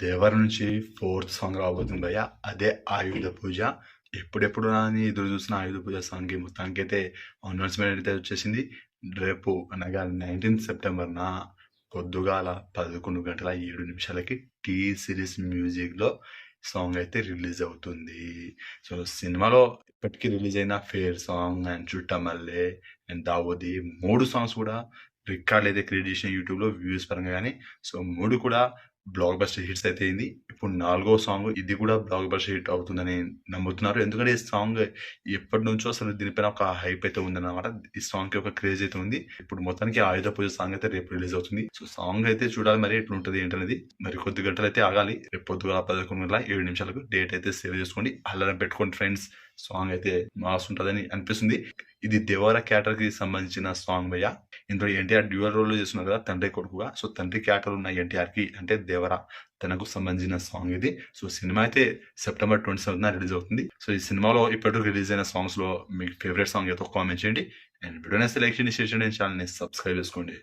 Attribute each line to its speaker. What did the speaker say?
Speaker 1: దేవర నుంచి fourth song రాబోతుంది భయ్య. అదే ఆయుధ పూజ. ఎప్పుడెప్పుడు అని ఎదురు చూసిన ఆయుధ పూజ సాంగ్కి మొత్తానికైతే అనౌన్స్మెంట్ అయితే వచ్చేసింది. రేపు అనగా 19 సెప్టెంబర్న పొద్దుగాల 11:07 టీ సిరీస్ మ్యూజిక్లో సాంగ్ అయితే రిలీజ్ అవుతుంది. సో సినిమాలో ఇప్పటికీ రిలీజ్ అయిన fear song and Chuttamalle and Daavudi 3 songs కూడా రికార్డ్ అయితే క్రియేట్ చేసిన యూట్యూబ్లో వ్యూస్ పరంగా. కానీ సో 3 కూడా బ్లాక్ బస్టర్ హిట్స్ అయితే అయింది. ఇప్పుడు 4వ సాంగ్ ఇది కూడా బ్లాక్ బస్టర్ హిట్ అవుతుందని నమ్ముతున్నారు. ఎందుకంటే ఈ సాంగ్ ఎప్పటి నుంచో అసలు దీనిపైన ఒక హైప్ అయితే ఉందన్నమాట. ఈ సాంగ్ కి ఒక క్రేజ్ అయితే ఉంది. ఇప్పుడు మొత్తానికి ఆయుధ పూజ సాంగ్ అయితే రేపు రిలీజ్ అవుతుంది. సో సాంగ్ అయితే చూడాలి మరి ఎట్లుంటది ఏంటనేది. మరి కొద్ది గంటలు అయితే ఆగాలి. రేపు పొద్దుగా 11:07 డేట్ అయితే సేవ్ చేసుకోండి, అలారం పెట్టుకోండి ఫ్రెండ్స్. సాంగ్ అయితే మాస్ ఉంటుందని అనిపిస్తుంది. ఇది దేవర క్యారెక్టర్ కి సంబంధించిన సాంగ్ భయ్య. ఇందులో ఎన్టీఆర్ డ్యూయల్ రోల్ చేస్తున్నారు కదా తండ్రి కొడుకుగా. సో తండ్రి క్యారెక్టర్ ఉన్న ఎన్టీఆర్ కి అంటే దేవర తనకు సంబంధించిన సాంగ్ ఇది. సో సినిమా అయితే సెప్టెంబర్ 27న రిలీజ్ అవుతుంది. సో ఈ సినిమాలో ఇప్పటివరకు రిలీజ్ అయిన సాంగ్స్ లో మీకు ఫేవరెట్ సాంగ్ ఏదో కామెంట్ చేయండి. అండ్ వీడియోని సెలెక్షన్ చేసి ఛానల్ని సబ్స్క్రైబ్ చేసుకోండి.